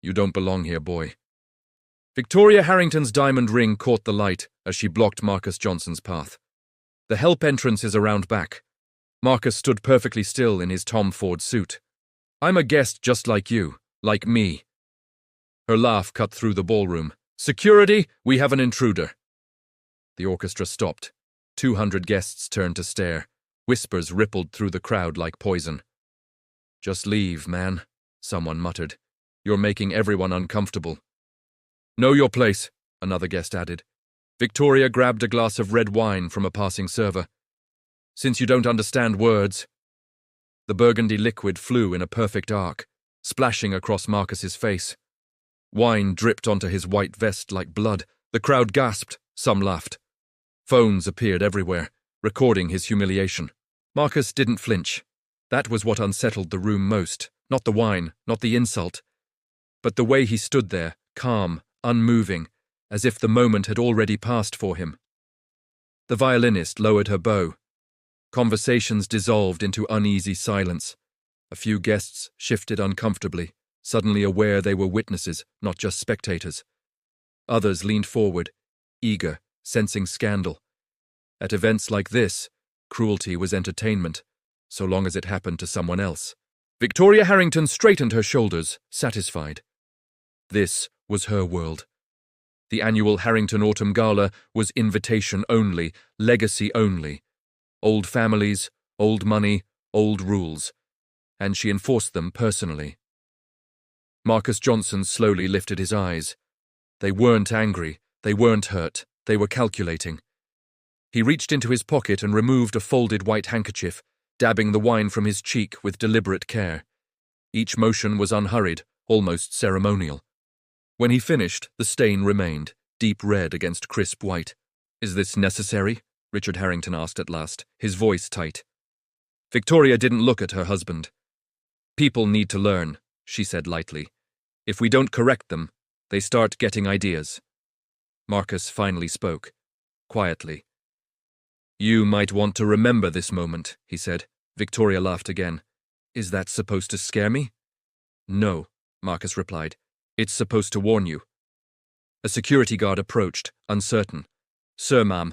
You don't belong here, boy. Victoria Harrington's diamond ring caught the light as she blocked Marcus Johnson's path. The help entrance is around back. Marcus stood perfectly still in his Tom Ford suit. I'm a guest just like you, like me. Her laugh cut through the ballroom. Security, we have an intruder. The orchestra stopped. 200 guests turned to stare. Whispers rippled through the crowd like poison. Just leave, man, someone muttered. You're making everyone uncomfortable. Know your place, another guest added. Victoria grabbed a glass of red wine from a passing server. Since you don't understand words. The burgundy liquid flew in a perfect arc, splashing across Marcus's face. Wine dripped onto his white vest like blood. The crowd gasped, some laughed. Phones appeared everywhere, recording his humiliation. Marcus didn't flinch. That was what unsettled the room most, not the wine, not the insult, but the way he stood there, calm, unmoving, as if the moment had already passed for him. The violinist lowered her bow. Conversations dissolved into uneasy silence. A few guests shifted uncomfortably, suddenly aware they were witnesses, not just spectators. Others leaned forward, eager, sensing scandal. At events like this, cruelty was entertainment, so long as it happened to someone else. Victoria Harrington straightened her shoulders, satisfied. This was her world. The annual Harrington Autumn Gala was invitation only, legacy only. Old families, old money, old rules. And she enforced them personally. Marcus Johnson slowly lifted his eyes. They weren't angry, they weren't hurt, they were calculating. He reached into his pocket and removed a folded white handkerchief, dabbing the wine from his cheek with deliberate care. Each motion was unhurried, almost ceremonial. When he finished, the stain remained, deep red against crisp white. Is this necessary? Richard Harrington asked at last, his voice tight. Victoria didn't look at her husband. People need to learn, she said lightly. If we don't correct them, they start getting ideas. Marcus finally spoke, quietly. You might want to remember this moment, he said. Victoria laughed again. Is that supposed to scare me? No, Marcus replied. It's supposed to warn you. A security guard approached, uncertain. Sir, ma'am,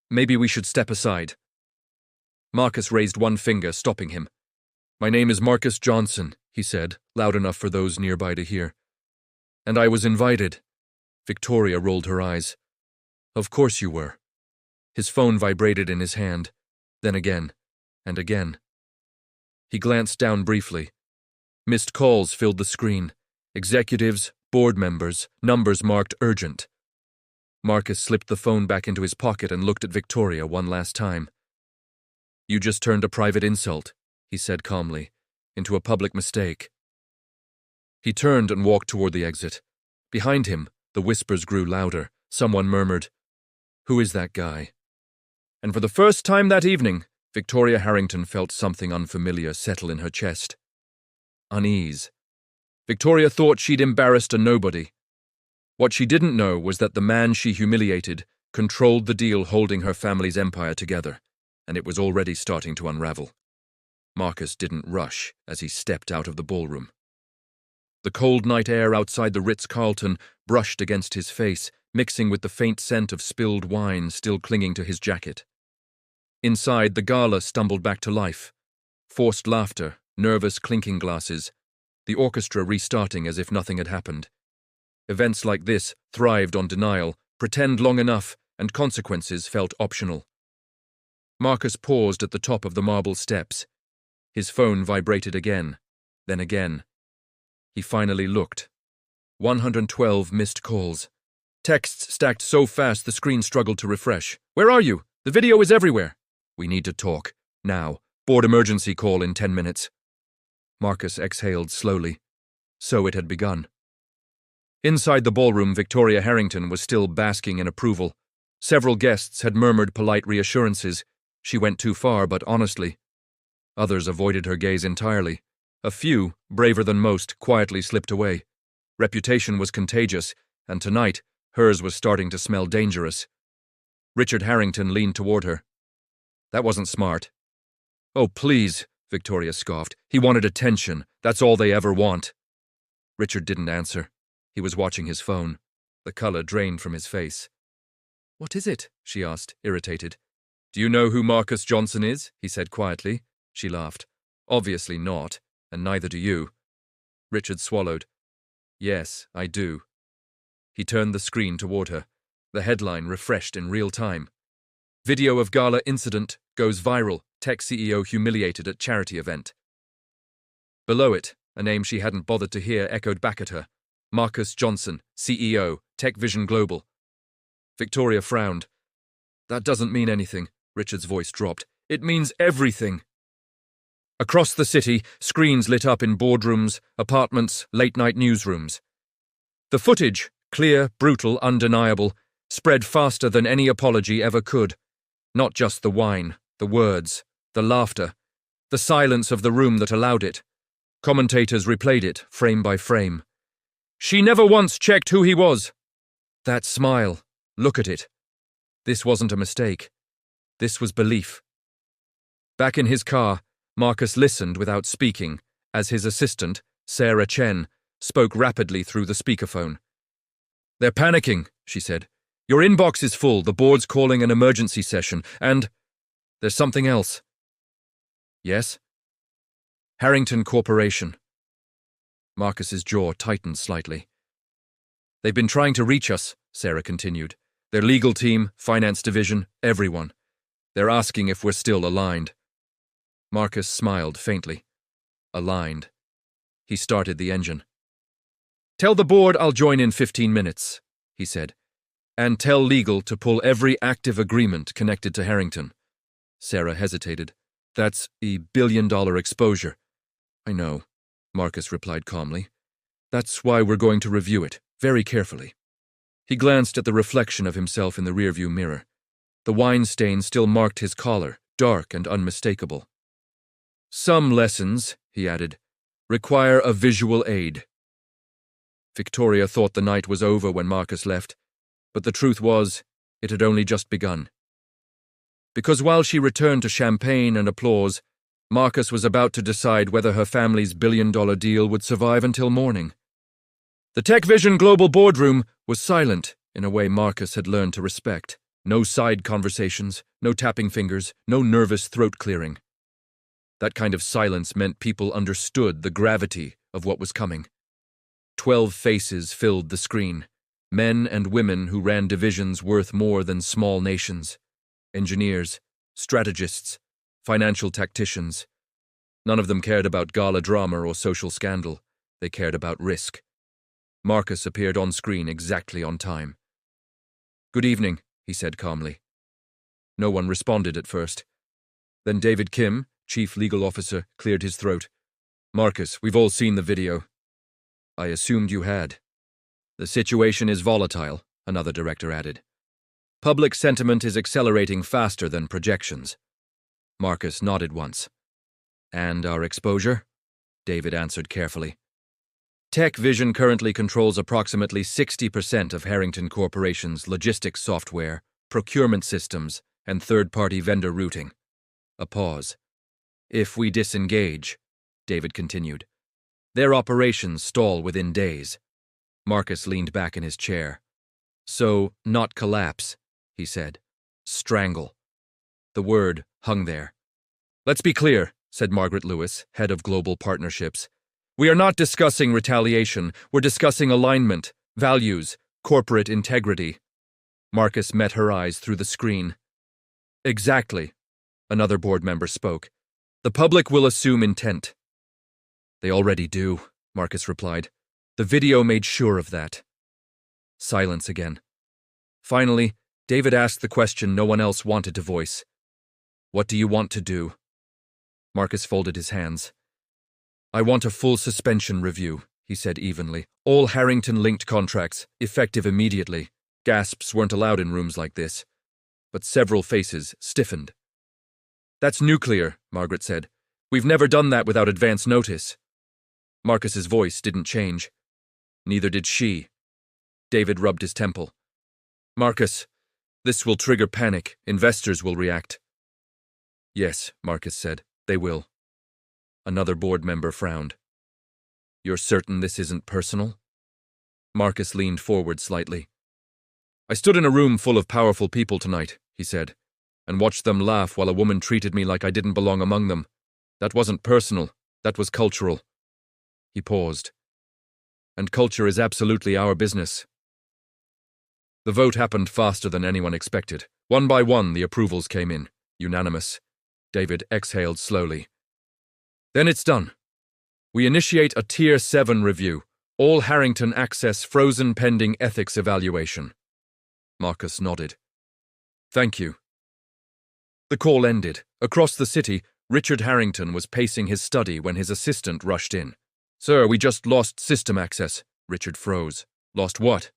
maybe we should step aside. Marcus raised one finger, stopping him. My name is Marcus Johnson, he said, loud enough for those nearby to hear. And I was invited. Victoria rolled her eyes. Of course you were. His phone vibrated in his hand, then again, and again. He glanced down briefly. Missed calls filled the screen. Executives, board members, numbers marked urgent. Marcus slipped the phone back into his pocket and looked at Victoria one last time. You just turned a private insult, he said calmly, into a public mistake. He turned and walked toward the exit. Behind him, the whispers grew louder. Someone murmured, Who is that guy? And for the first time that evening, Victoria Harrington felt something unfamiliar settle in her chest. Unease. Victoria thought she'd embarrassed a nobody. What she didn't know was that the man she humiliated controlled the deal holding her family's empire together, and it was already starting to unravel. Marcus didn't rush as he stepped out of the ballroom. The cold night air outside the Ritz-Carlton brushed against his face, mixing with the faint scent of spilled wine still clinging to his jacket. Inside, the gala stumbled back to life. Forced laughter, nervous clinking glasses, the orchestra restarting as if nothing had happened. Events like this thrived on denial, pretend long enough, and consequences felt optional. Marcus paused at the top of the marble steps. His phone vibrated again, then again. He finally looked. 112 missed calls. Texts stacked so fast the screen struggled to refresh. Where are you? The video is everywhere. We need to talk. Now. Board emergency call in 10 minutes. Marcus exhaled slowly. So it had begun. Inside the ballroom, Victoria Harrington was still basking in approval. Several guests had murmured polite reassurances. She went too far, but honestly. Others avoided her gaze entirely. A few, braver than most, quietly slipped away. Reputation was contagious, and tonight, hers was starting to smell dangerous. Richard Harrington leaned toward her. That wasn't smart. Oh, please, Victoria scoffed. He wanted attention. That's all they ever want. Richard didn't answer. He was watching his phone. The color drained from his face. "What is it?" she asked, irritated. "Do you know who Marcus Johnson is?" he said quietly. She laughed. "Obviously not, and neither do you." Richard swallowed. "Yes, I do." He turned the screen toward her. The headline refreshed in real time. "Video of gala incident goes viral. Tech CEO humiliated at charity event." Below it, a name she hadn't bothered to hear echoed back at her. Marcus Johnson, CEO, Tech Vision Global. Victoria frowned. "That doesn't mean anything," Richard's voice dropped. "It means everything." Across the city, screens lit up in boardrooms, apartments, late-night newsrooms. The footage, clear, brutal, undeniable, spread faster than any apology ever could. Not just the wine, the words, the laughter, the silence of the room that allowed it. Commentators replayed it, frame by frame. "She never once checked who he was." That smile, look at it. This wasn't a mistake. This was belief. Back in his car, Marcus listened without speaking, as his assistant, Sarah Chen, spoke rapidly through the speakerphone. "They're panicking," she said. "Your inbox is full, the board's calling an emergency session, and there's something else." "Yes?" "Harrington Corporation." Marcus's jaw tightened slightly. "They've been trying to reach us," Sarah continued. "Their legal team, finance division, everyone. They're asking if we're still aligned." Marcus smiled faintly. Aligned. He started the engine. "Tell the board I'll join in 15 minutes, he said. "And tell legal to pull every active agreement connected to Harrington." Sarah hesitated. "That's a billion-dollar exposure." "I know," Marcus replied calmly. "That's why we're going to review it, very carefully." He glanced at the reflection of himself in the rearview mirror. The wine stain still marked his collar, dark and unmistakable. "Some lessons," he added, "require a visual aid." Victoria thought the night was over when Marcus left, but the truth was, it had only just begun. Because while she returned to champagne and applause, Marcus was about to decide whether her family's billion-dollar deal would survive until morning. The Tech Vision Global boardroom was silent in a way Marcus had learned to respect. No side conversations, no tapping fingers, no nervous throat clearing. That kind of silence meant people understood the gravity of what was coming. 12 faces filled the screen, men and women who ran divisions worth more than small nations. Engineers, strategists, financial tacticians. None of them cared about gala drama or social scandal. They cared about risk. Marcus appeared on screen exactly on time. "Good evening," he said calmly. No one responded at first. Then David Kim, Chief Legal Officer, cleared his throat. "Marcus, we've all seen the video." "I assumed you had." "The situation is volatile," another director added. "Public sentiment is accelerating faster than projections." Marcus nodded once. "And our exposure?" David answered carefully. "Tech Vision currently controls approximately 60% of Harrington Corporation's logistics software, procurement systems, and third-party vendor routing." A pause. "If we disengage," David continued, "their operations stall within days." Marcus leaned back in his chair. "So, not collapse," he said. "Strangle." The word hung there. "Let's be clear," said Margaret Lewis, head of global partnerships. "We are not discussing retaliation. We're discussing alignment, values, corporate integrity." Marcus met her eyes through the screen. "Exactly," another board member spoke. "The public will assume intent." "They already do," Marcus replied. "The video made sure of that." Silence again. Finally, David asked the question no one else wanted to voice. "What do you want to do?" Marcus folded his hands. "I want a full suspension review," he said evenly. "All Harrington-linked contracts, effective immediately." Gasps weren't allowed in rooms like this. But several faces stiffened. "That's nuclear," Margaret said. "We've never done that without advance notice." Marcus's voice didn't change. Neither did she. David rubbed his temple. "Marcus, this will trigger panic. Investors will react." "Yes," Marcus said, "they will." Another board member frowned. You're certain this isn't personal? Marcus leaned forward slightly. I stood in a room full of powerful people tonight, he said, and watched them laugh while a woman treated me like I didn't belong among them. That wasn't personal, that was cultural. He paused. And culture is absolutely our business. The vote happened faster than anyone expected. One by one, the approvals came in. Unanimous. David exhaled slowly. Then it's done. We initiate a Tier 7 review. All Harrington access frozen pending ethics evaluation. Marcus nodded. Thank you. The call ended. Across the city, Richard Harrington was pacing his study when his assistant rushed in. Sir, we just lost system access. Richard froze. Lost what?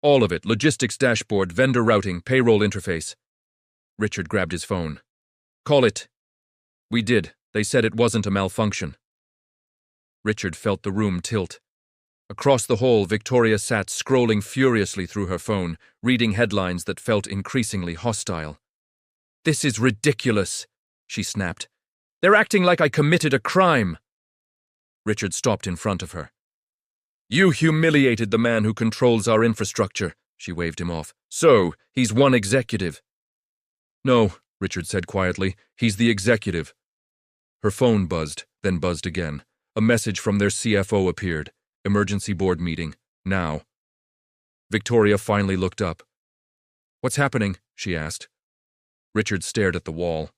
All of it. Logistics dashboard, vendor routing, payroll interface. Richard grabbed his phone. Call it. We did. They said it wasn't a malfunction. Richard felt the room tilt. Across the hall, Victoria sat scrolling furiously through her phone, reading headlines that felt increasingly hostile. This is ridiculous, she snapped. They're acting like I committed a crime. Richard stopped in front of her. You humiliated the man who controls our infrastructure, she waved him off. So, he's one executive. No, Richard said quietly, he's the executive. Her phone buzzed, then buzzed again. A message from their CFO appeared. Emergency board meeting. Now. Victoria finally looked up. What's happening? She asked. Richard stared at the wall.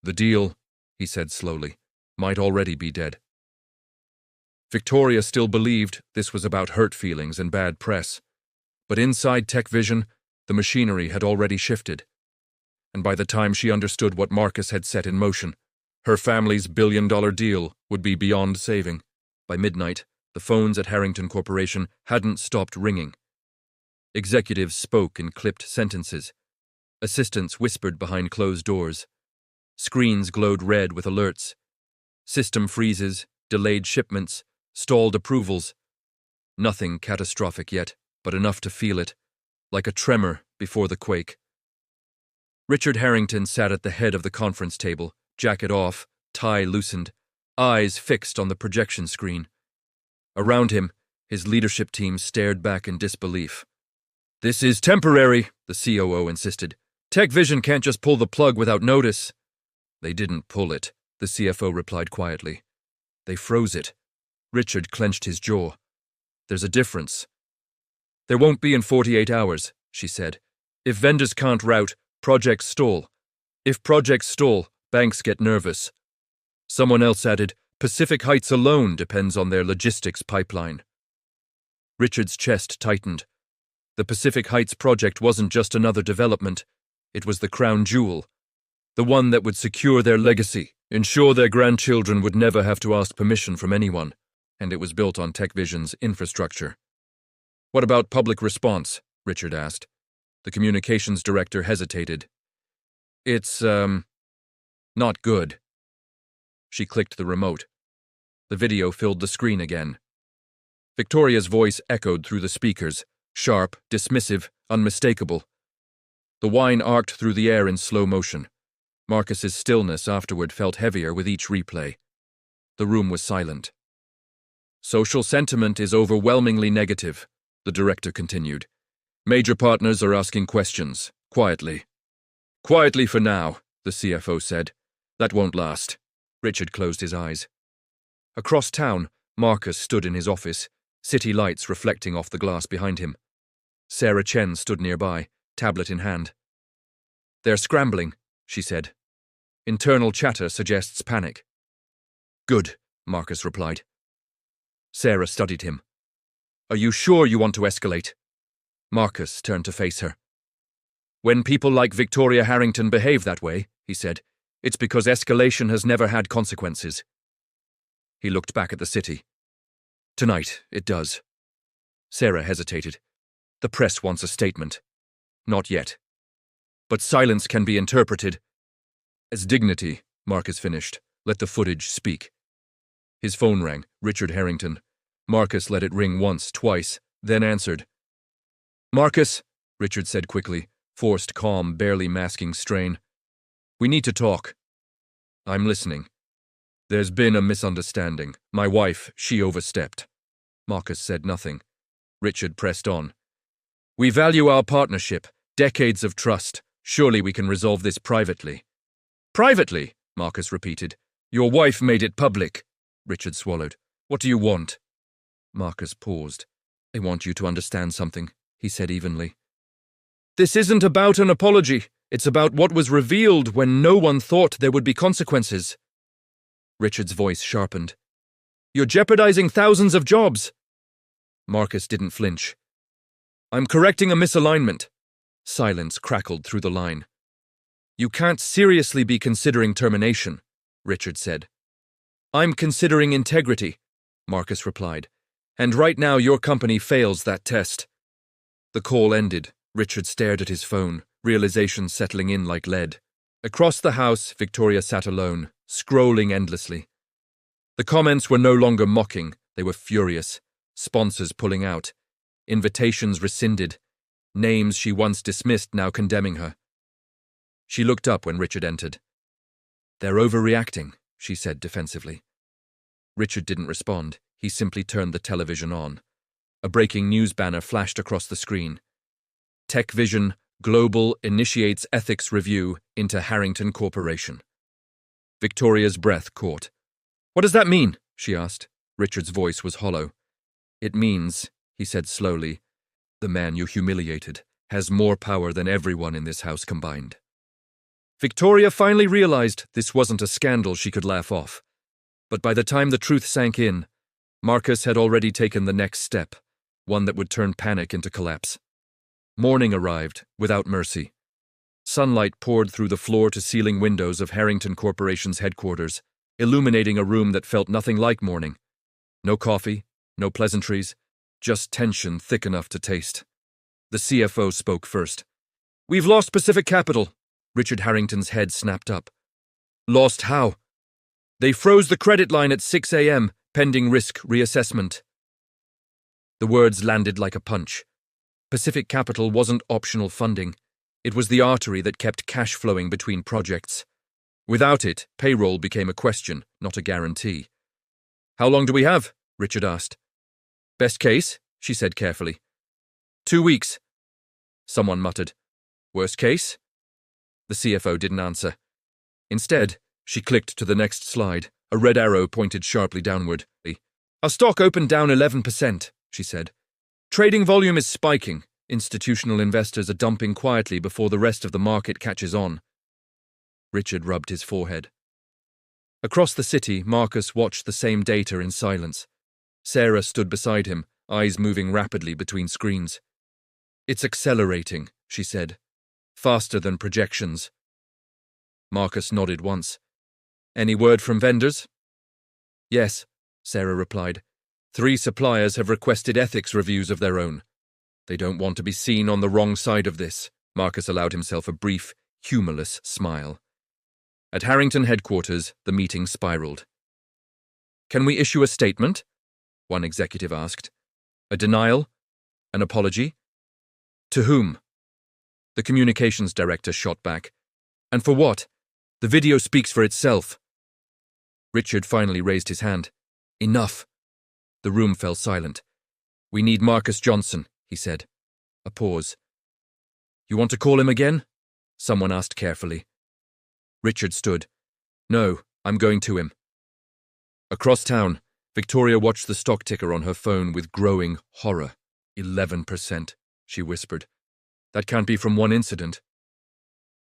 The deal, he said slowly, might already be dead. Victoria still believed this was about hurt feelings and bad press. But inside TechVision, the machinery had already shifted. And by the time she understood what Marcus had set in motion, her family's billion-dollar deal would be beyond saving. By midnight, the phones at Harrington Corporation hadn't stopped ringing. Executives spoke in clipped sentences. Assistants whispered behind closed doors. Screens glowed red with alerts. System freezes, delayed shipments, stalled approvals. Nothing catastrophic yet, but enough to feel it, like a tremor before the quake. Richard Harrington sat at the head of the conference table, jacket off, tie loosened, eyes fixed on the projection screen. Around him, his leadership team stared back in disbelief. This is temporary, the COO insisted. TechVision can't just pull the plug without notice. They didn't pull it, the CFO replied quietly. They froze it. Richard clenched his jaw. There's a difference. There won't be in 48 hours, she said. If vendors can't route, projects stall. If projects stall, banks get nervous. Someone else added, Pacific Heights alone depends on their logistics pipeline. Richard's chest tightened. The Pacific Heights project wasn't just another development. It was the crown jewel. The one that would secure their legacy, ensure their grandchildren would never have to ask permission from anyone. And it was built on TechVision's infrastructure. What about public response? Richard asked. The communications director hesitated. It's, not good. She clicked the remote. The video filled the screen again. Victoria's voice echoed through the speakers, sharp, dismissive, unmistakable. The whine arced through the air in slow motion. Marcus's stillness afterward felt heavier with each replay. The room was silent. Social sentiment is overwhelmingly negative, the director continued. Major partners are asking questions, quietly. Quietly for now, the CFO said. That won't last. Richard closed his eyes. Across town, Marcus stood in his office, city lights reflecting off the glass behind him. Sarah Chen stood nearby, tablet in hand. They're scrambling, she said. Internal chatter suggests panic. Good, Marcus replied. Sarah studied him. Are you sure you want to escalate? Marcus turned to face her. When people like Victoria Harrington behave that way, he said, it's because escalation has never had consequences. He looked back at the city. Tonight, it does. Sarah hesitated. The press wants a statement. Not yet. But silence can be interpreted as dignity, Marcus finished. Let the footage speak. His phone rang. Richard Harrington. Marcus let it ring once, twice, then answered. Marcus, Richard said quickly, forced calm, barely masking strain. We need to talk. I'm listening. There's been a misunderstanding. My wife, she overstepped. Marcus said nothing. Richard pressed on. We value our partnership, decades of trust. Surely we can resolve this privately. Privately? Marcus repeated. Your wife made it public. Richard swallowed. What do you want? Marcus paused. I want you to understand something, he said evenly. This isn't about an apology. It's about what was revealed when no one thought there would be consequences. Richard's voice sharpened. You're jeopardizing thousands of jobs. Marcus didn't flinch. I'm correcting a misalignment. Silence crackled through the line. You can't seriously be considering termination, Richard said. I'm considering integrity, Marcus replied. And right now your company fails that test. The call ended. Richard stared at his phone, realization settling in like lead. Across the house, Victoria sat alone, scrolling endlessly. The comments were no longer mocking, they were furious. Sponsors pulling out. Invitations rescinded. Names she once dismissed now condemning her. She looked up when Richard entered. They're overreacting, she said defensively. Richard didn't respond. He simply turned the television on. A breaking news banner flashed across the screen. Tech Vision Global initiates ethics review into Harrington Corporation. Victoria's breath caught. What does that mean? She asked. Richard's voice was hollow. It means, he said slowly, the man you humiliated has more power than everyone in this house combined. Victoria finally realized this wasn't a scandal she could laugh off. But by the time the truth sank in, Marcus had already taken the next step, one that would turn panic into collapse. Morning arrived, without mercy. Sunlight poured through the floor-to-ceiling windows of Harrington Corporation's headquarters, illuminating a room that felt nothing like morning. No coffee, no pleasantries, just tension thick enough to taste. The CFO spoke first. We've lost Pacific Capital. Richard Harrington's head snapped up. Lost how? They froze the credit line at 6 a.m., pending risk reassessment. The words landed like a punch. Pacific Capital wasn't optional funding. It was the artery that kept cash flowing between projects. Without it, payroll became a question, not a guarantee. How long do we have? Richard asked. Best case, she said carefully. 2 weeks. Someone muttered. Worst case? The CFO didn't answer. Instead, she clicked to the next slide. A red arrow pointed sharply downward. Our stock opened down 11%, she said. Trading volume is spiking. Institutional investors are dumping quietly before the rest of the market catches on. Richard rubbed his forehead. Across the city, Marcus watched the same data in silence. Sarah stood beside him, eyes moving rapidly between screens. It's accelerating, she said. Faster than projections. Marcus nodded once. Any word from vendors? Yes, Sarah replied. 3 suppliers have requested ethics reviews of their own. They don't want to be seen on the wrong side of this. Marcus allowed himself a brief, humorless smile. At Harrington headquarters, the meeting spiraled. Can we issue a statement? One executive asked. A denial? An apology? To whom? The communications director shot back. And for what? The video speaks for itself. Richard finally raised his hand. Enough. The room fell silent. We need Marcus Johnson, he said. A pause. You want to call him again? Someone asked carefully. Richard stood. No, I'm going to him. Across town, Victoria watched the stock ticker on her phone with growing horror. 11%, she whispered. That can't be from one incident.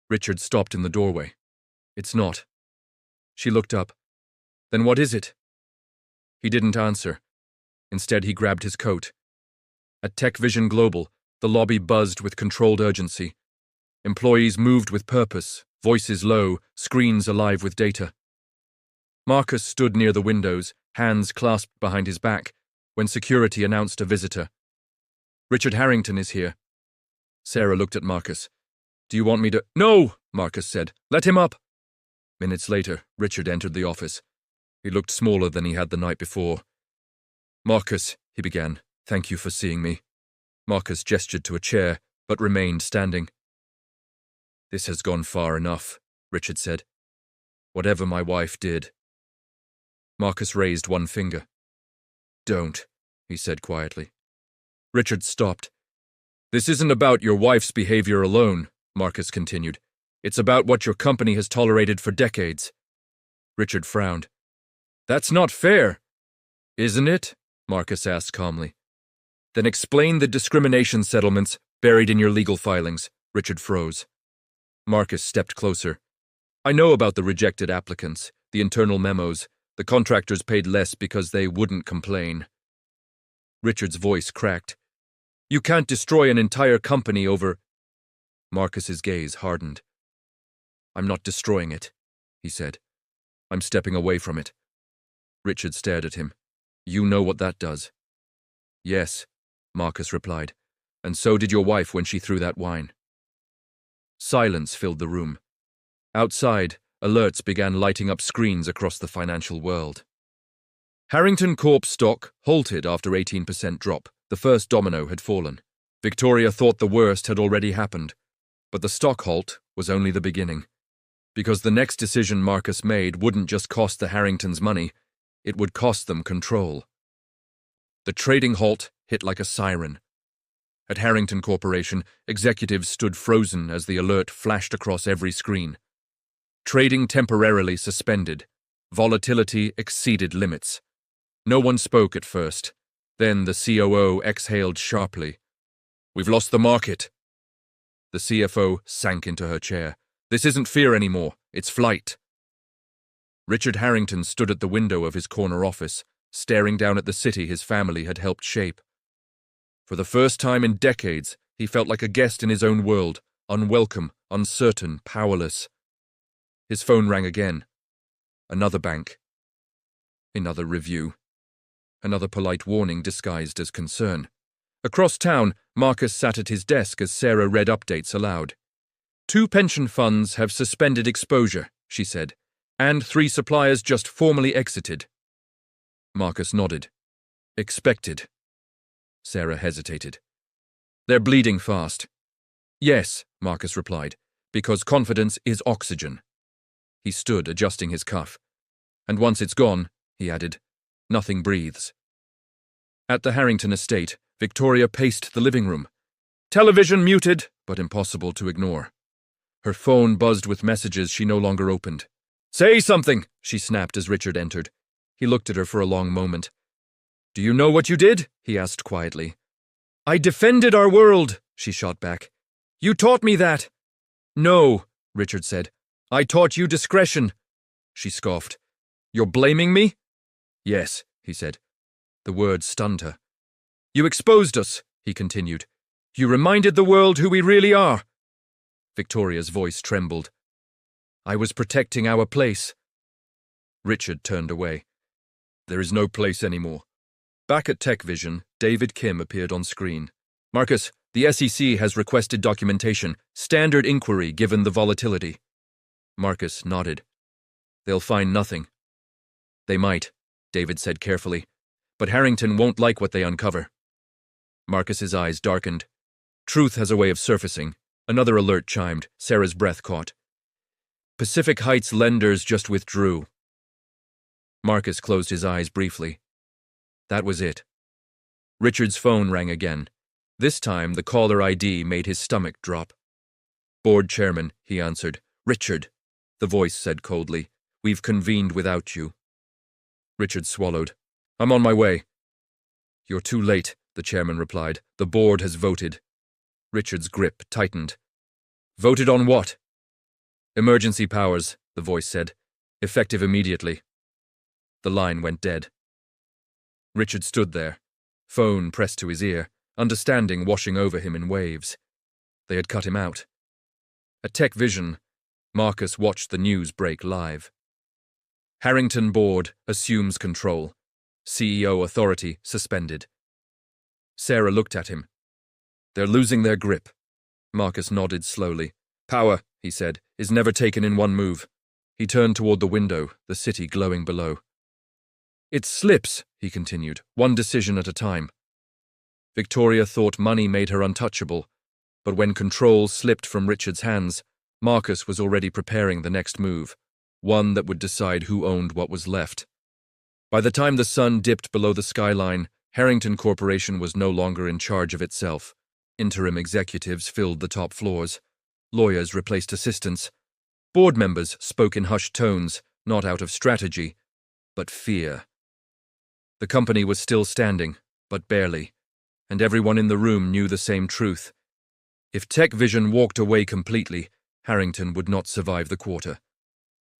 Richard stopped in the doorway. It's not. She looked up. Then what is it? He didn't answer. Instead, he grabbed his coat. At Tech Vision Global, the lobby buzzed with controlled urgency. Employees moved with purpose, voices low, screens alive with data. Marcus stood near the windows, hands clasped behind his back, when security announced a visitor. Richard Harrington is here. Sarah looked at Marcus. Do you want me to— No, Marcus said. Let him up. Minutes later, Richard entered the office. He looked smaller than he had the night before. Marcus, he began, thank you for seeing me. Marcus gestured to a chair, but remained standing. This has gone far enough, Richard said. Whatever my wife did. Marcus raised one finger. "Don't," he said quietly. Richard stopped. "This isn't about your wife's behavior alone," Marcus continued. "It's about what your company has tolerated for decades." Richard frowned. "That's not fair." "Isn't it?" Marcus asked calmly. "Then explain the discrimination settlements buried in your legal filings." Richard froze. Marcus stepped closer. "I know about the rejected applicants, the internal memos. The contractors paid less because they wouldn't complain." Richard's voice cracked. "You can't destroy an entire company over—" Marcus's gaze hardened. "I'm not destroying it," he said. "I'm stepping away from it." Richard stared at him. "You know what that does." "Yes," Marcus replied, "and so did your wife when she threw that wine." Silence filled the room. Outside, alerts began lighting up screens across the financial world. Harrington Corp stock halted after 18% drop. The first domino had fallen. Victoria thought the worst had already happened, but the stock halt was only the beginning. Because the next decision Marcus made wouldn't just cost the Harringtons money, it would cost them control. The trading halt hit like a siren. At Harrington Corporation, executives stood frozen as the alert flashed across every screen. Trading temporarily suspended. Volatility exceeded limits. No one spoke at first. Then the COO exhaled sharply. "We've lost the market." The CFO sank into her chair. "This isn't fear anymore, it's flight." Richard Harrington stood at the window of his corner office, staring down at the city his family had helped shape. For the first time in decades, he felt like a guest in his own world, unwelcome, uncertain, powerless. His phone rang again. Another bank. Another review. Another polite warning disguised as concern. Across town, Marcus sat at his desk as Sarah read updates aloud. 2 pension funds have suspended exposure, she said, and 3 suppliers just formally exited. Marcus nodded. Expected. Sarah hesitated. They're bleeding fast. Yes, Marcus replied, because confidence is oxygen. He stood, adjusting his cuff. And once it's gone, he added, nothing breathes. At the Harrington estate, Victoria paced the living room. Television muted, but impossible to ignore. Her phone buzzed with messages she no longer opened. Say something, she snapped as Richard entered. He looked at her for a long moment. Do you know what you did? He asked quietly. I defended our world, she shot back. You taught me that. No, Richard said. I taught you discretion. She scoffed. You're blaming me? Yes, he said. The words stunned her. You exposed us, he continued. You reminded the world who we really are. Victoria's voice trembled. I was protecting our place. Richard turned away. There is no place anymore. Back at TechVision, David Kim appeared on screen. Marcus, the SEC has requested documentation, standard inquiry given the volatility. Marcus nodded. They'll find nothing. They might, David said carefully, but Harrington won't like what they uncover. Marcus's eyes darkened. Truth has a way of surfacing. Another alert chimed. Sarah's breath caught. Pacific Heights lenders just withdrew. Marcus closed his eyes briefly. That was it. Richard's phone rang again. This time, the caller ID made his stomach drop. Board chairman, he answered. Richard, the voice said coldly. We've convened without you. Richard swallowed. I'm on my way. You're too late, the chairman replied. The board has voted. Richard's grip tightened. Voted on what? Emergency powers, the voice said. Effective immediately. The line went dead. Richard stood there, phone pressed to his ear, understanding washing over him in waves. They had cut him out. At TechVision, Marcus watched the news break live. Harrington Board assumes control. CEO authority suspended. Sarah looked at him. They're losing their grip. Marcus nodded slowly. Power, he said, is never taken in one move. He turned toward the window, the city glowing below. It slips, he continued, one decision at a time. Victoria thought money made her untouchable, but when control slipped from Richard's hands, Marcus was already preparing the next move, one that would decide who owned what was left. By the time the sun dipped below the skyline, Harrington Corporation was no longer in charge of itself. Interim executives filled the top floors. Lawyers replaced assistants. Board members spoke in hushed tones, not out of strategy, but fear. The company was still standing, but barely, and everyone in the room knew the same truth. If Tech Vision walked away completely, Harrington would not survive the quarter.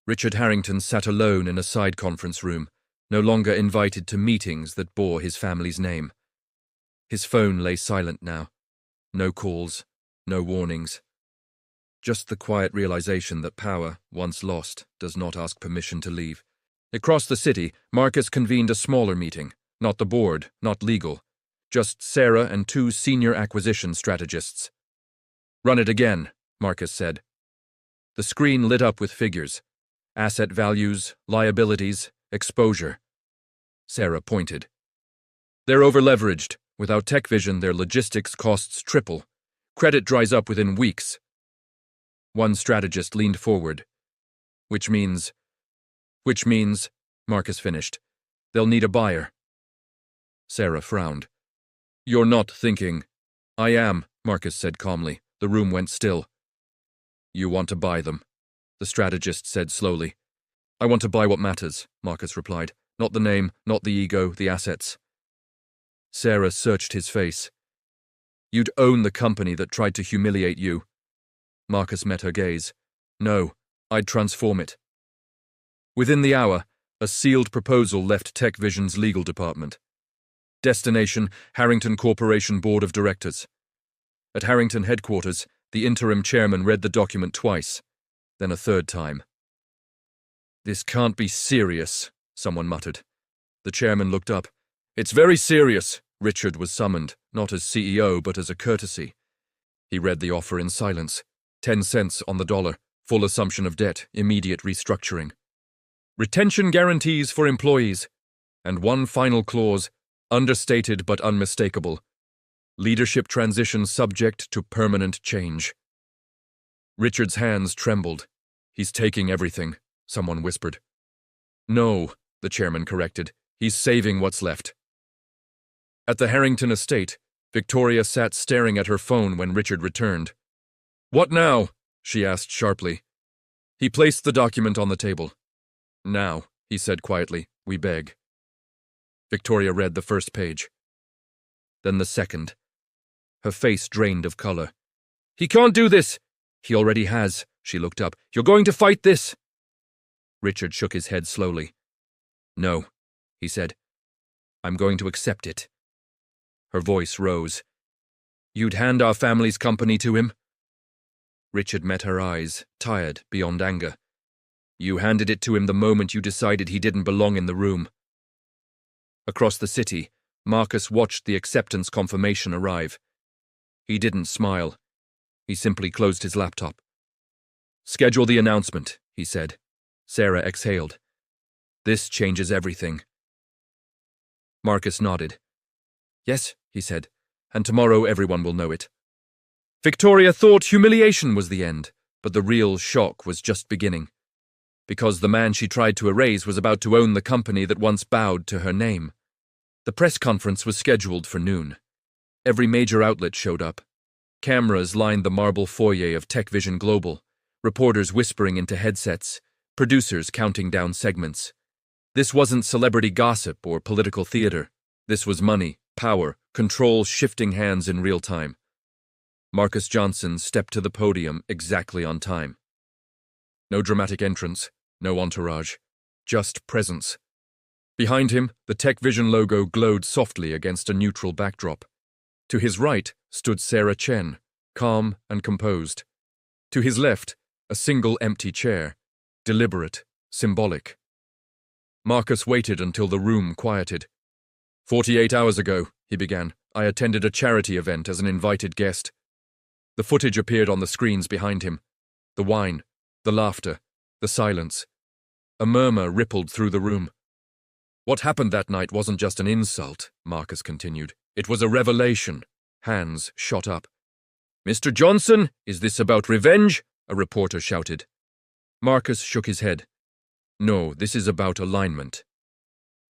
Richard Harrington sat alone in a side conference room, no longer invited to meetings that bore his family's name. His phone lay silent now. No calls, no warnings. Just the quiet realization that power, once lost, does not ask permission to leave. Across the city, Marcus convened a smaller meeting. Not the board, not legal. Just Sarah and two senior acquisition strategists. "Run it again," Marcus said. The screen lit up with figures. Asset values, liabilities, exposure. Sarah pointed. "They're over-leveraged. Without Tech Vision, their logistics costs triple. Credit dries up within weeks." One strategist leaned forward. Which means, Marcus finished, "they'll need a buyer." Sarah frowned. "You're not thinking." "I am," Marcus said calmly. The room went still. "You want to buy them," the strategist said slowly. "I want to buy what matters," Marcus replied. "Not the name, not the ego, the assets." Sarah searched his face. "You'd own the company that tried to humiliate you." Marcus met her gaze. "No, I'd transform it." Within the hour, a sealed proposal left Tech Vision's legal department. Destination, Harrington Corporation Board of Directors. At Harrington headquarters, the interim chairman read the document twice, then a third time. "This can't be serious," someone muttered. The chairman looked up. "It's very serious." Richard was summoned, not as CEO but as a courtesy. He read the offer in silence. 10 cents on the dollar, full assumption of debt, immediate restructuring. Retention guarantees for employees. And one final clause, understated but unmistakable. Leadership transition subject to permanent change. Richard's hands trembled. "He's taking everything," someone whispered. "No," the chairman corrected. "He's saving what's left." At the Harrington estate, Victoria sat staring at her phone when Richard returned. "What now?" she asked sharply. He placed the document on the table. "Now," he said quietly, "we beg." Victoria read the first page. Then the second. Her face drained of color. "He can't do this!" "He already has." She looked up. "You're going to fight this?" Richard shook his head slowly. "No," he said. "I'm going to accept it." Her voice rose. "You'd hand our family's company to him?" Richard met her eyes, tired beyond anger. "You handed it to him the moment you decided he didn't belong in the room." Across the city, Marcus watched the acceptance confirmation arrive. He didn't smile. He simply closed his laptop. "Schedule the announcement," he said. Sarah exhaled. "This changes everything." Marcus nodded. "Yes," he said, "and tomorrow everyone will know it." Victoria thought humiliation was the end, but the real shock was just beginning. Because the man she tried to erase was about to own the company that once bowed to her name. The press conference was scheduled for noon. Every major outlet showed up. Cameras lined the marble foyer of Tech Vision Global, reporters whispering into headsets, producers counting down segments. This wasn't celebrity gossip or political theater. This was money, power, control shifting hands in real time. Marcus Johnson stepped to the podium exactly on time. No dramatic entrance, no entourage, just presence. Behind him, the Tech Vision logo glowed softly against a neutral backdrop. To his right stood Sarah Chen, calm and composed. To his left, a single empty chair, deliberate, symbolic. Marcus waited until the room quieted. 48 hours ago, he began, I attended a charity event as an invited guest. The footage appeared on the screens behind him. The wine, the laughter, the silence. A murmur rippled through the room. What happened that night wasn't just an insult, Marcus continued. It was a revelation. Hands shot up. Mr. Johnson, is this about revenge? A reporter shouted. Marcus shook his head. No, this is about alignment.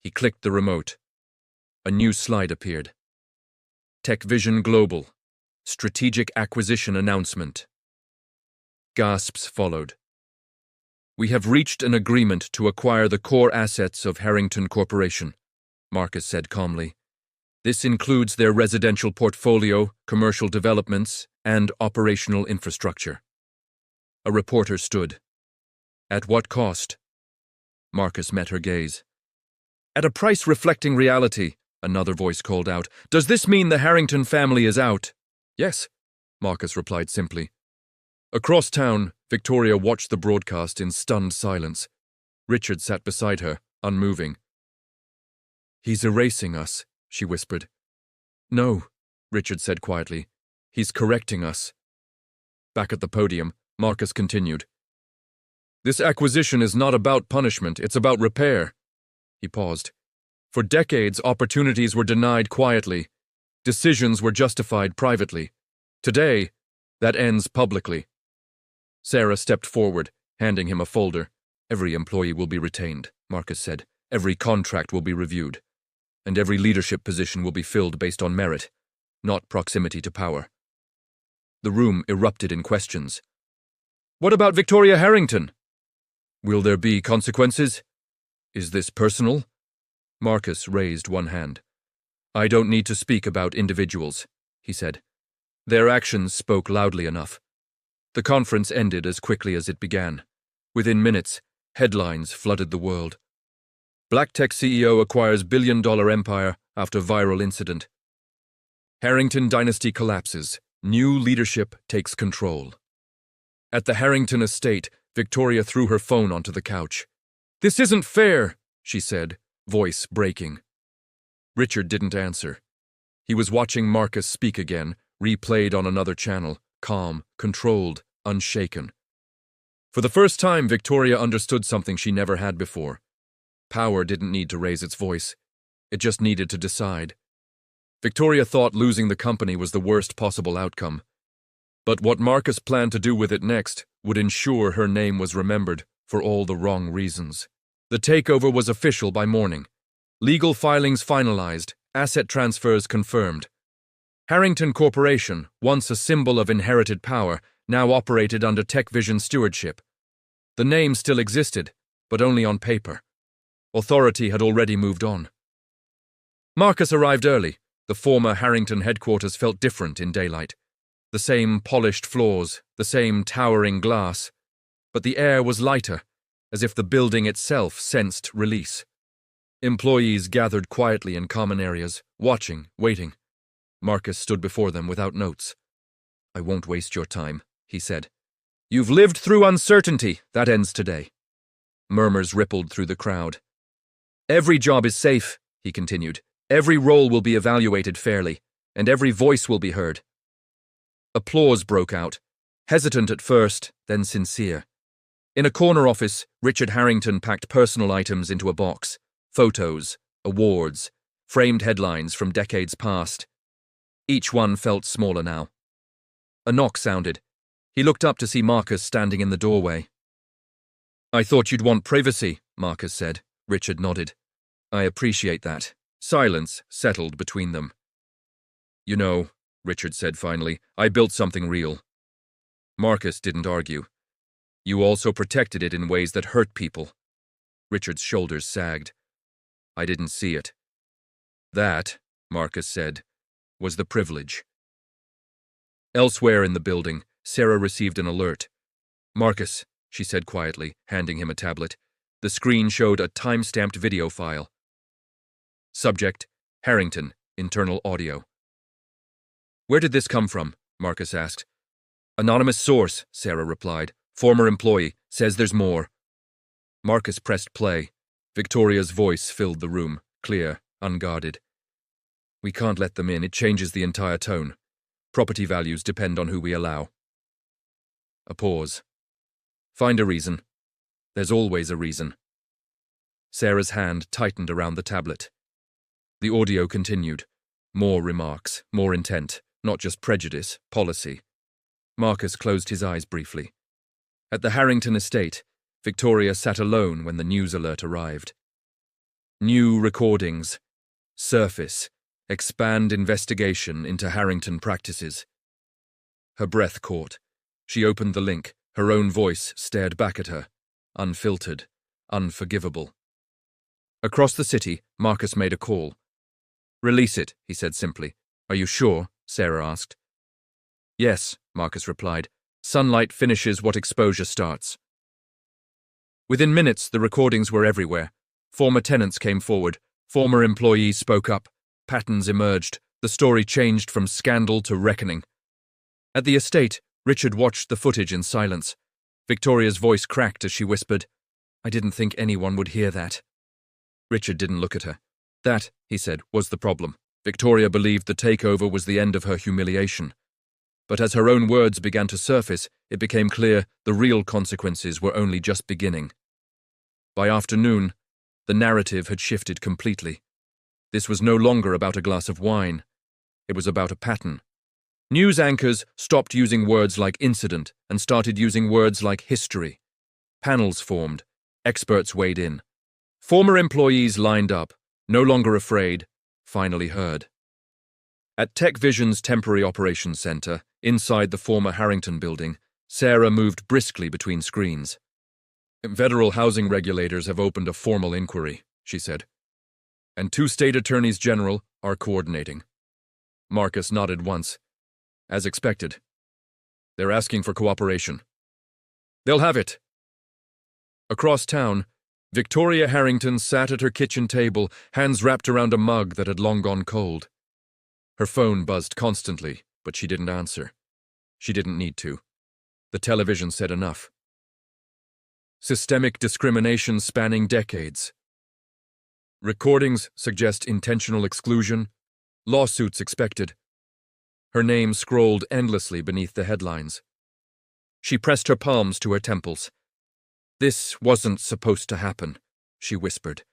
He clicked the remote. A new slide appeared. Tech Vision Global. Strategic Acquisition Announcement. Gasps followed. We have reached an agreement to acquire the core assets of Harrington Corporation, Marcus said calmly. This includes their residential portfolio, commercial developments, and operational infrastructure. A reporter stood. At what cost? Marcus met her gaze. At a price reflecting reality, another voice called out. Does this mean the Harrington family is out? Yes, Marcus replied simply. Across town, Victoria watched the broadcast in stunned silence. Richard sat beside her, unmoving. He's erasing us, she whispered. No, Richard said quietly. He's correcting us. Back at the podium, Marcus continued. This acquisition is not about punishment, it's about repair. He paused. For decades, opportunities were denied quietly. Decisions were justified privately. Today, that ends publicly. Sarah stepped forward, handing him a folder. Every employee will be retained, Marcus said. Every contract will be reviewed. And every leadership position will be filled based on merit, not proximity to power. The room erupted in questions. What about Victoria Harrington? Will there be consequences? Is this personal? Marcus raised one hand. I don't need to speak about individuals, he said. Their actions spoke loudly enough. The conference ended as quickly as it began. Within minutes, headlines flooded the world. Black tech CEO acquires billion-dollar empire after viral incident. Harrington dynasty collapses. New leadership takes control. At the Harrington estate, Victoria threw her phone onto the couch. This isn't fair, she said, voice breaking. Richard didn't answer. He was watching Marcus speak again, replayed on another channel, calm, controlled, unshaken. For the first time, Victoria understood something she never had before. Power didn't need to raise its voice. It just needed to decide. Victoria thought losing the company was the worst possible outcome. But what Marcus planned to do with it next would ensure her name was remembered for all the wrong reasons. The takeover was official by morning. Legal filings finalized, asset transfers confirmed. Harrington Corporation, once a symbol of inherited power, now operated under Tech Vision stewardship. The name still existed, but only on paper. Authority had already moved on. Marcus arrived early. The former Harrington headquarters felt different in daylight. The same polished floors, the same towering glass. But the air was lighter, as if the building itself sensed release. Employees gathered quietly in common areas, watching, waiting. Marcus stood before them without notes. I won't waste your time, he said. You've lived through uncertainty. That ends today. Murmurs rippled through the crowd. Every job is safe, he continued. Every role will be evaluated fairly, and every voice will be heard. Applause broke out, hesitant at first, then sincere. In a corner office, Richard Harrington packed personal items into a box. Photos, awards, framed headlines from decades past. Each one felt smaller now. A knock sounded. He looked up to see Marcus standing in the doorway. I thought you'd want privacy, Marcus said. Richard nodded. I appreciate that. Silence settled between them. You know, Richard said finally, I built something real. Marcus didn't argue. You also protected it in ways that hurt people. Richard's shoulders sagged. I didn't see it. That, Marcus said, was the privilege. Elsewhere in the building, Sarah received an alert. Marcus, she said quietly, handing him a tablet. The screen showed a time-stamped video file. Subject, Harrington, internal audio. Where did this come from? Marcus asked. Anonymous source, Sarah replied. Former employee, says there's more. Marcus pressed play. Victoria's voice filled the room, clear, unguarded. We can't let them in, it changes the entire tone. Property values depend on who we allow. A pause. Find a reason. There's always a reason. Sarah's hand tightened around the tablet. The audio continued. More remarks, more intent, not just prejudice, policy. Marcus closed his eyes briefly. At the Harrington estate, Victoria sat alone when the news alert arrived. New recordings. Surface. Expand investigation into Harrington practices. Her breath caught. She opened the link. Her own voice stared back at her. Unfiltered. Unforgivable. Across the city, Marcus made a call. "Release it," he said simply. "Are you sure?" Sarah asked. "Yes," Marcus replied. "Sunlight finishes what exposure starts." Within minutes, the recordings were everywhere. Former tenants came forward. Former employees spoke up. Patterns emerged. The story changed from scandal to reckoning. At the estate, Richard watched the footage in silence. Victoria's voice cracked as she whispered, "I didn't think anyone would hear that." Richard didn't look at her. That, he said, was the problem. Victoria believed the takeover was the end of her humiliation. But as her own words began to surface, it became clear the real consequences were only just beginning. By afternoon, the narrative had shifted completely. This was no longer about a glass of wine. It was about a pattern. News anchors stopped using words like incident and started using words like history. Panels formed. Experts weighed in. Former employees lined up, no longer afraid, finally heard. At Tech Vision's temporary operations center, inside the former Harrington building, Sarah moved briskly between screens. "Federal housing regulators have opened a formal inquiry," she said. "And 2 state attorneys general are coordinating." Marcus nodded once. "As expected. They're asking for cooperation." "They'll have it." Across town, Victoria Harrington sat at her kitchen table, hands wrapped around a mug that had long gone cold. Her phone buzzed constantly, but she didn't answer. She didn't need to. The television said enough. Systemic discrimination spanning decades. Recordings suggest intentional exclusion. Lawsuits expected. Her name scrolled endlessly beneath the headlines. She pressed her palms to her temples. "This wasn't supposed to happen," she whispered.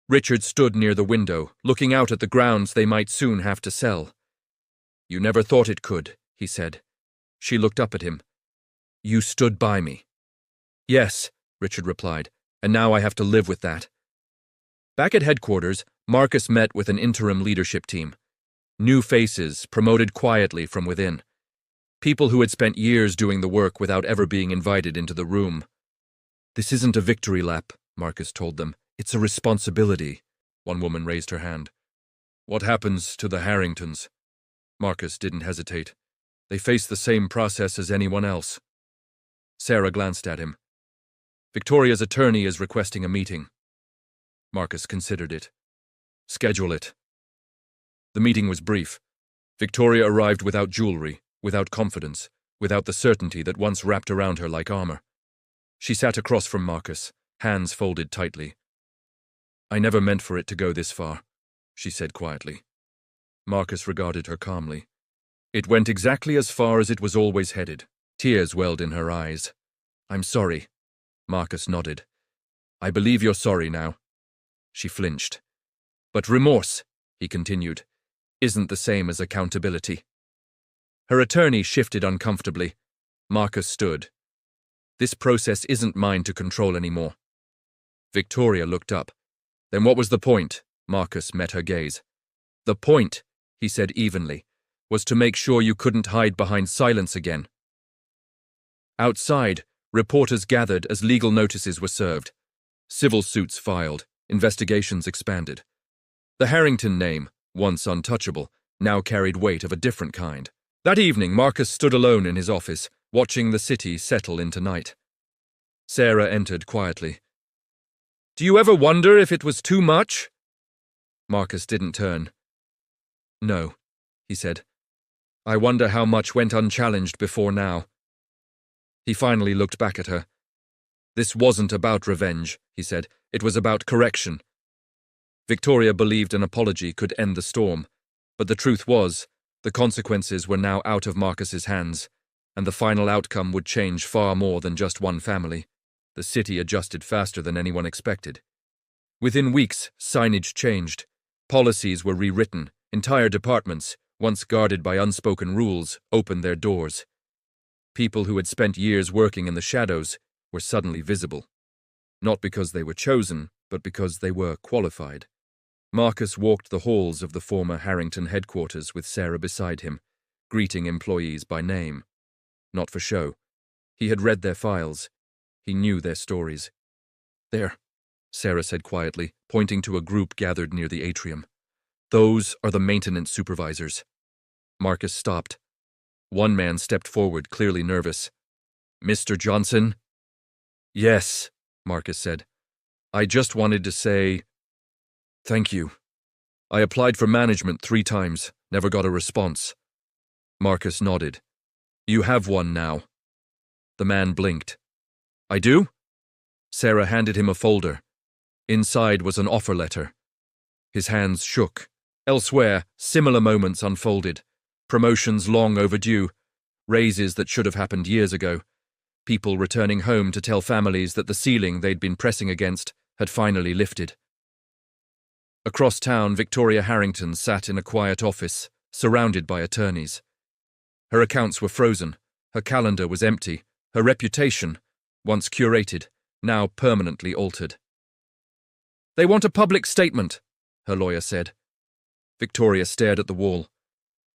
Richard stood near the window, looking out at the grounds they might soon have to sell. "You never thought it could," he said. She looked up at him. "You stood by me." "Yes," Richard replied, "and now I have to live with that." Back at headquarters, Marcus met with an interim leadership team. New faces, promoted quietly from within. People who had spent years doing the work without ever being invited into the room. "This isn't a victory lap," Marcus told them. "It's a responsibility." One woman raised her hand. "What happens to the Harringtons?" Marcus didn't hesitate. "They face the same process as anyone else." Sarah glanced at him. "Victoria's attorney is requesting a meeting." Marcus considered it. "Schedule it." The meeting was brief. Victoria arrived without jewelry, without confidence, without the certainty that once wrapped around her like armor. She sat across from Marcus, hands folded tightly. "I never meant for it to go this far," she said quietly. Marcus regarded her calmly. "It went exactly as far as it was always headed." Tears welled in her eyes. "I'm sorry." Marcus nodded. "I believe you're sorry now." She flinched. "But remorse," he continued, "isn't the same as accountability." Her attorney shifted uncomfortably. Marcus stood. "This process isn't mine to control anymore." Victoria looked up. "Then what was the point?" Marcus met her gaze. "The point," he said evenly, "was to make sure you couldn't hide behind silence again." Outside, reporters gathered as legal notices were served. Civil suits filed, investigations expanded. The Harrington name, once untouchable, now carried weight of a different kind. That evening, Marcus stood alone in his office, watching the city settle into night. Sarah entered quietly. "Do you ever wonder if it was too much?" Marcus didn't turn. "No," he said. "I wonder how much went unchallenged before now." He finally looked back at her. "This wasn't about revenge," he said. "It was about correction." Victoria believed an apology could end the storm, but the truth was, the consequences were now out of Marcus's hands, and the final outcome would change far more than just one family. The city adjusted faster than anyone expected. Within weeks, signage changed. Policies were rewritten. Entire departments, once guarded by unspoken rules, opened their doors. People who had spent years working in the shadows were suddenly visible. Not because they were chosen, but because they were qualified. Marcus walked the halls of the former Harrington headquarters with Sarah beside him, greeting employees by name. Not for show. He had read their files. He knew their stories. "There," Sarah said quietly, pointing to a group gathered near the atrium. "Those are the maintenance supervisors." Marcus stopped. One man stepped forward, clearly nervous. "Mr. Johnson?" "Yes," Marcus said. "I just wanted to say thank you. I applied for management 3 times, never got a response." Marcus nodded. "You have one now." The man blinked. "I do?" Sarah handed him a folder. Inside was an offer letter. His hands shook. Elsewhere, similar moments unfolded. Promotions long overdue. Raises that should have happened years ago. People returning home to tell families that the ceiling they'd been pressing against had finally lifted. Across town, Victoria Harrington sat in a quiet office, surrounded by attorneys. Her accounts were frozen. Her calendar was empty. Her reputation, once curated, now permanently altered. "They want a public statement," her lawyer said. Victoria stared at the wall.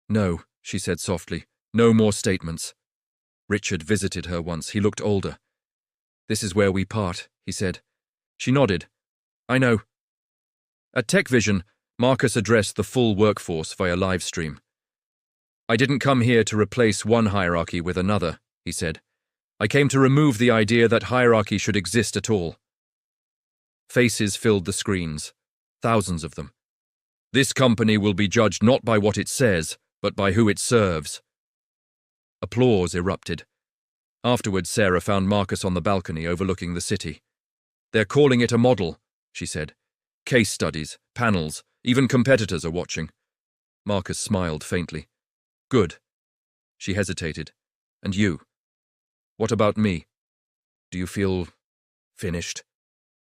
"No," she said softly. "No more statements." Richard visited her once. He looked older. "This is where we part," he said. She nodded. "I know." At TechVision, Marcus addressed the full workforce via livestream. "I didn't come here to replace one hierarchy with another," he said. "I came to remove the idea that hierarchy should exist at all." Faces filled the screens, thousands of them. "This company will be judged not by what it says, but by who it serves." Applause erupted. Afterwards, Sarah found Marcus on the balcony overlooking the city. "They're calling it a model," she said. "Case studies, panels, even competitors are watching." Marcus smiled faintly. "Good." She hesitated. "And you? What about me? Do you feel finished?"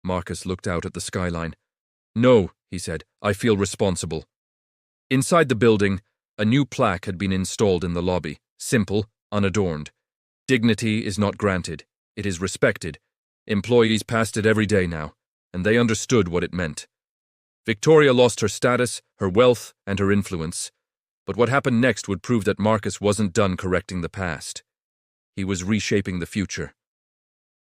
Marcus looked out at the skyline. "No," he said. "I feel responsible." Inside the building, a new plaque had been installed in the lobby, simple, unadorned. "Dignity is not granted. It is respected." Employees passed it every day now, and they understood what it meant. Victoria lost her status, her wealth, and her influence. But what happened next would prove that Marcus wasn't done correcting the past. He was reshaping the future.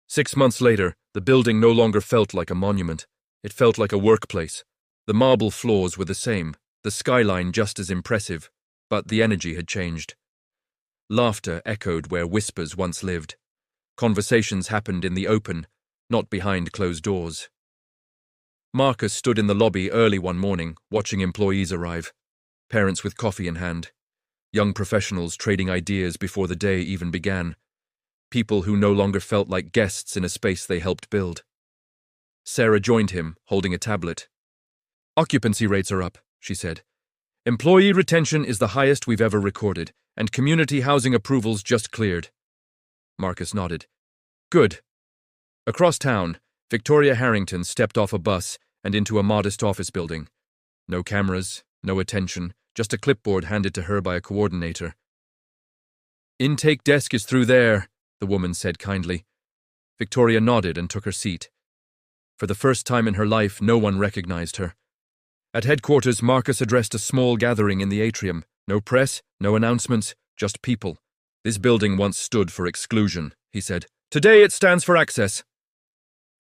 6 months later, the building no longer felt like a monument. It felt like a workplace. The marble floors were the same, the skyline just as impressive, but the energy had changed. Laughter echoed where whispers once lived. Conversations happened in the open, not behind closed doors. Marcus stood in the lobby early one morning, watching employees arrive. Parents with coffee in hand. Young professionals trading ideas before the day even began. People who no longer felt like guests in a space they helped build. Sarah joined him, holding a tablet. "Occupancy rates are up," she said. "Employee retention is the highest we've ever recorded, and community housing approvals just cleared." Marcus nodded. "Good." Across town, Victoria Harrington stepped off a bus and into a modest office building. No cameras, no attention, just a clipboard handed to her by a coordinator. "Intake desk is through there," the woman said kindly. Victoria nodded and took her seat. For the first time in her life, no one recognized her. At headquarters, Marcus addressed a small gathering in the atrium. No press, no announcements, just people. "This building once stood for exclusion," he said. "Today it stands for access."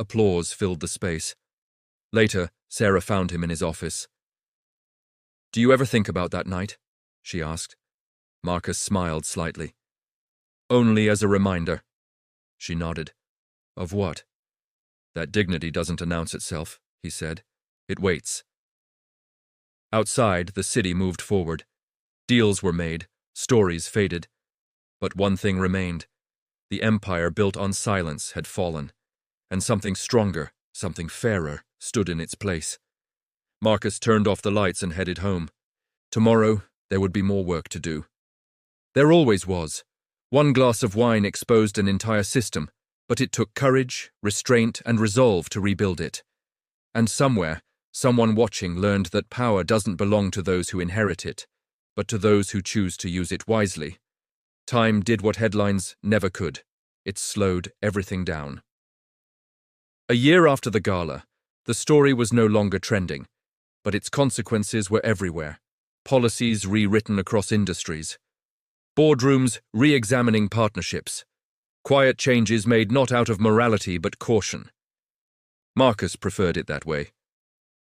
Applause filled the space. Later, Sarah found him in his office. "Do you ever think about that night?" she asked. Marcus smiled slightly. "Only as a reminder." She nodded. "Of what?" "That dignity doesn't announce itself," he said. "It waits." Outside, the city moved forward. Deals were made, stories faded. But one thing remained. The empire built on silence had fallen, and something stronger, something fairer, stood in its place. Marcus turned off the lights and headed home. Tomorrow, there would be more work to do. There always was. One glass of wine exposed an entire system, but it took courage, restraint, and resolve to rebuild it. And somewhere, someone watching learned that power doesn't belong to those who inherit it, but to those who choose to use it wisely. Time did what headlines never could. It slowed everything down. A year after the gala, the story was no longer trending. but its consequences were everywhere. Policies rewritten across industries. Boardrooms re-examining partnerships. Quiet changes made not out of morality but caution. Marcus preferred it that way.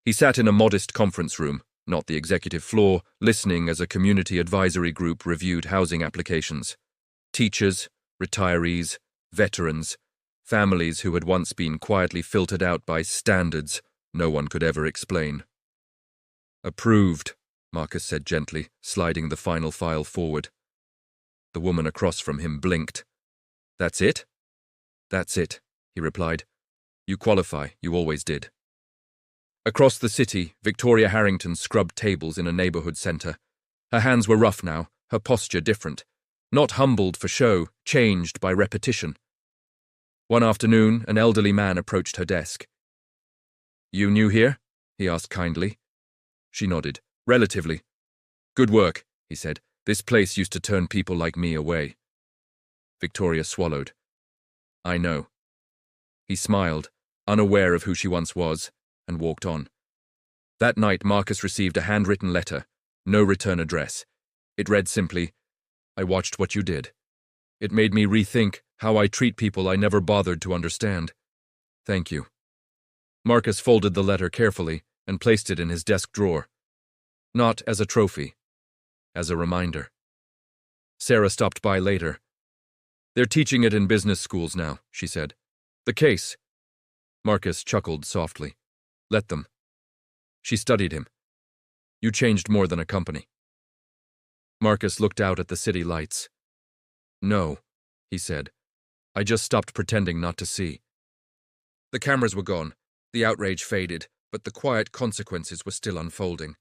He sat in a modest conference room, not the executive floor, listening as a community advisory group reviewed housing applications. Teachers, retirees, veterans, families who had once been quietly filtered out by standards no one could ever explain. "Approved," Marcus said gently, sliding the final file forward. The woman across from him blinked. "That's it?" "That's it," he replied. "You qualify, you always did." Across the city, Victoria Harrington scrubbed tables in a neighborhood center. Her hands were rough now, her posture different. Not humbled for show, changed by repetition. One afternoon, an elderly man approached her desk. "You new here?" he asked kindly. She nodded. "Relatively." "Good work," he said. "This place used to turn people like me away." Victoria swallowed. "I know." He smiled, unaware of who she once was, and walked on. That night, Marcus received a handwritten letter, no return address. It read simply, "I watched what you did. It made me rethink how I treat people I never bothered to understand. Thank you." Marcus folded the letter carefully and placed it in his desk drawer. Not as a trophy, as a reminder. Sarah stopped by later. "They're teaching it in business schools now," she said. "The case." Marcus chuckled softly. "Let them." She studied him. "You changed more than a company." Marcus looked out at the city lights. "No," he said. "I just stopped pretending not to see." The cameras were gone, the outrage faded, but the quiet consequences were still unfolding.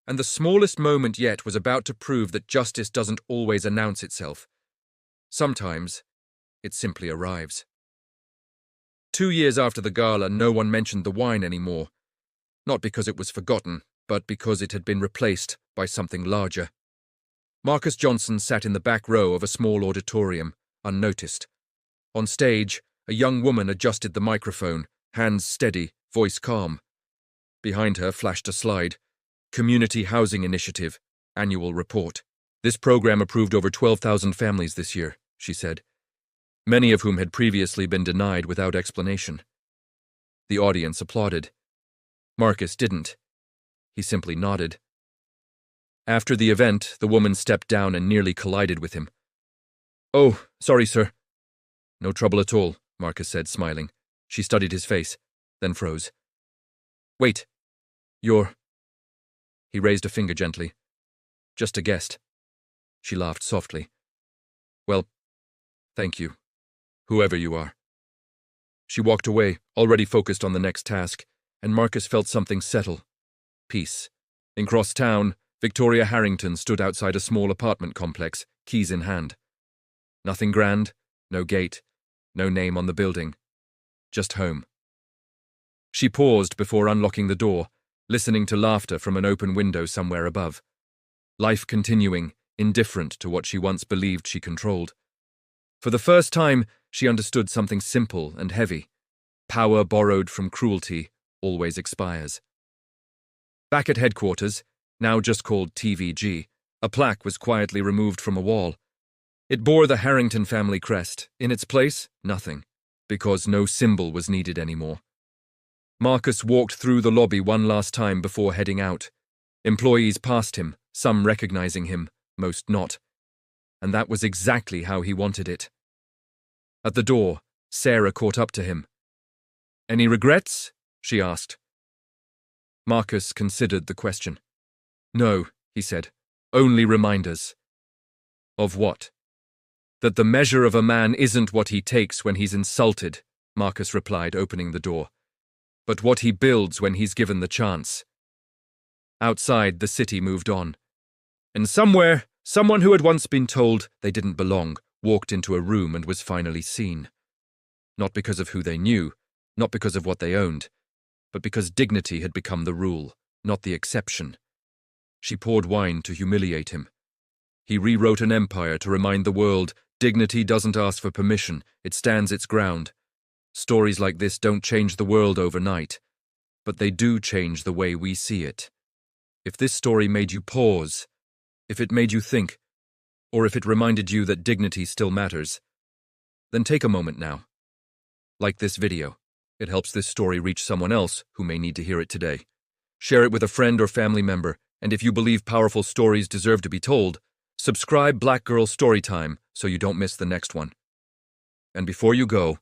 And the smallest moment yet was about to prove that justice doesn't always announce itself. Sometimes, it simply arrives. 2 years after the gala, no one mentioned the wine anymore. Not because it was forgotten, but because it had been replaced by something larger. Marcus Johnson sat in the back row of a small auditorium, unnoticed. On stage, a young woman adjusted the microphone, hands steady, voice calm. Behind her flashed a slide. Community Housing Initiative, Annual Report. "This program approved over 12,000 families this year," she said, many of whom had previously been denied without explanation. The audience applauded. Marcus didn't. He simply nodded. After the event, the woman stepped down and nearly collided with him. "Oh, sorry, sir." "No trouble at all," Marcus said, smiling. She studied his face, then froze. "Wait. You're—" He raised a finger gently. "Just a guest." She laughed softly. "Well, thank you, whoever you are." She walked away, already focused on the next task, and Marcus felt something settle. Peace. In cross town, Victoria Harrington stood outside a small apartment complex, keys in hand. Nothing grand, no gate, no name on the building. Just home. She paused before unlocking the door, listening to laughter from an open window somewhere above. Life continuing, indifferent to what she once believed she controlled. For the first time, she understood something simple and heavy. Power borrowed from cruelty always expires. Back at headquarters, now just called TVG, a plaque was quietly removed from a wall. It bore the Harrington family crest. In its place, nothing, because no symbol was needed anymore. Marcus walked through the lobby one last time before heading out. Employees passed him, some recognizing him, most not. And that was exactly how he wanted it. At the door, Sarah caught up to him. "Any regrets?" she asked. Marcus considered the question. "No," he said, "only reminders." "Of what?" "That the measure of a man isn't what he takes when he's insulted," Marcus replied, opening the door, "but what he builds when he's given the chance." Outside, the city moved on. And somewhere, someone who had once been told they didn't belong walked into a room and was finally seen. Not because of who they knew, not because of what they owned, but because dignity had become the rule, not the exception. She poured wine to humiliate him. He rewrote an empire to remind the world dignity doesn't ask for permission, it stands its ground. Stories like this don't change the world overnight, but they do change the way we see it. If this story made you pause, if it made you think, or if it reminded you that dignity still matters, then take a moment now. Like this video. It helps this story reach someone else who may need to hear it today. Share it with a friend or family member, and if you believe powerful stories deserve to be told, subscribe Black Girl Storytime so you don't miss the next one. And before you go,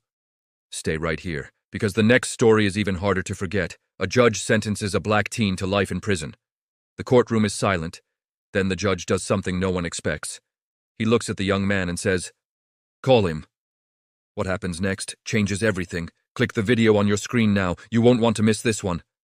stay right here, because the next story is even harder to forget. A judge sentences a black teen to life in prison. The courtroom is silent. Then the judge does something no one expects. He looks at the young man and says, "Call him." What happens next changes everything. Click the video on your screen now. You won't want to miss this one.